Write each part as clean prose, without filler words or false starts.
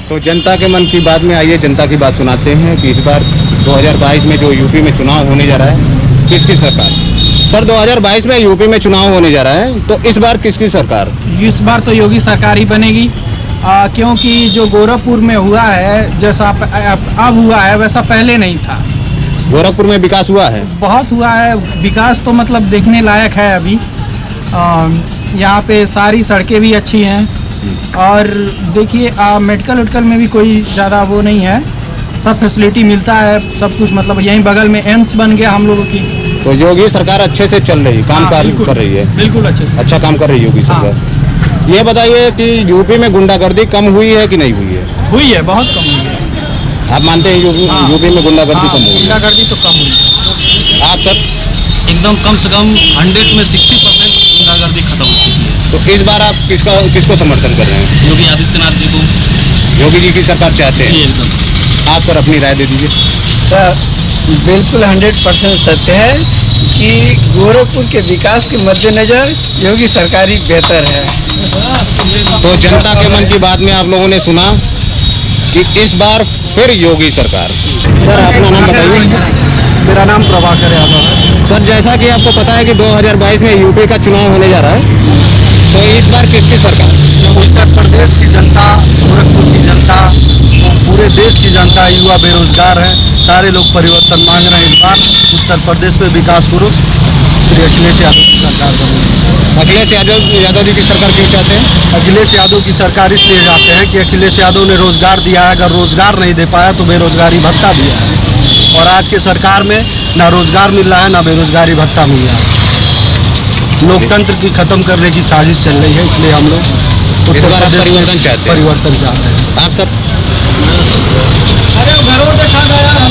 तो जनता के मन की बात में आइए जनता की बात सुनाते हैं कि इस बार 2022 में जो यूपी में चुनाव होने जा रहा है किसकी सरकार। सर 2022 में यूपी में चुनाव होने जा रहा है तो इस बार किसकी सरकार। इस बार तो योगी सरकार ही बनेगी, क्योंकि जो गोरखपुर में हुआ है जैसा अब हुआ है वैसा पहले नहीं था। गोरखपुर में विकास हुआ है, बहुत हुआ है विकास, तो मतलब देखने लायक है। अभी यहाँ पे सारी सड़कें भी अच्छी हैं और देखिए मेडिकल में भी कोई ज़्यादा वो नहीं है, सब फैसिलिटी मिलता है, सब कुछ मतलब यहीं बगल में एम्स बन गया हम लोगों की। तो योगी सरकार अच्छे से चल रही, काम कर रही है, बिल्कुल अच्छे से, अच्छा काम कर रही है योगी सरकार। ये बताइए कि यूपी में गुंडागर्दी कम हुई है कि नहीं हुई है। हुई है, बहुत कम हुई है। आप मानते हैं यूपी में गुंडागर्दी कम हुई है। गुंडागर्दी तो कम हुई है। आप सर एकदम कम से कम 100 में 60% गुंडागर्दी खत्म हो चुकी है। तो इस बार आप किसको समर्थन कर रहे हैं। योगी आदित्यनाथ जी को, योगी जी की सरकार चाहते जी हैं। एकदम। आप सर अपनी राय दे दीजिए। सर बिल्कुल 100% सत्य है कि गोरखपुर के विकास के मद्देनजर योगी सरकार ही बेहतर है। तो जनता के मन की बात में आप लोगों ने सुना कि इस बार फिर योगी सरकार। सर अपना नाम बताइए। मेरा नाम प्रभाकर यादव है। सर जैसा कि आपको पता है कि 2022 में यूपी का चुनाव होने जा रहा है तो इस बार किसकी सरकार। उत्तर प्रदेश की जनता, गोरखपुर की जनता, पूरे देश की जनता, युवा बेरोजगार है, सारे लोग परिवर्तन मांग रहे हैं। इस बार उत्तर प्रदेश में विकास पुरुष श्री अखिलेश यादव की सरकार बनेगी। अखिलेश यादव जी की सरकार क्यों चाहते हैं। अखिलेश यादव की सरकार इसलिए चाहते हैं कि अखिलेश यादव ने रोजगार दिया है, अगर रोजगार नहीं दे पाया तो बेरोजगारी भत्ता दिया है, और आज के सरकार में ना रोजगार मिल रहा है ना बेरोजगारी भत्ता मिल रहा है। लोकतंत्र की खत्म करने की साजिश चल रही है, इसलिए हम लोग परिवर्तन चाहते हैं। आप सब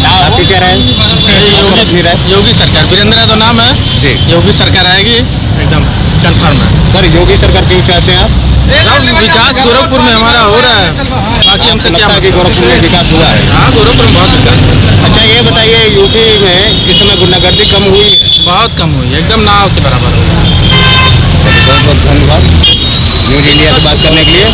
आप क्या राय। योगी सरकार, वीरेंद्र यादव नाम है जी, योगी सरकार आएगी, एकदम कंफर्म है। सर योगी सरकार क्यों चाहते हैं आप। विकास गोरखपुर में हमारा हो रहा है, बाकी हमसे क्या लगता है कि गोरखपुर में विकास हुआ है। हाँ, गोरखपुर में बहुत विकास। अच्छा ये बताइए यूपी में इस समय गुंडागर्दी कम हुई है। बहुत कम हुई है, एकदम नाव के बराबर हुई है। बहुत बहुत धन्यवाद न्यूज इंडिया से बात करने के लिए।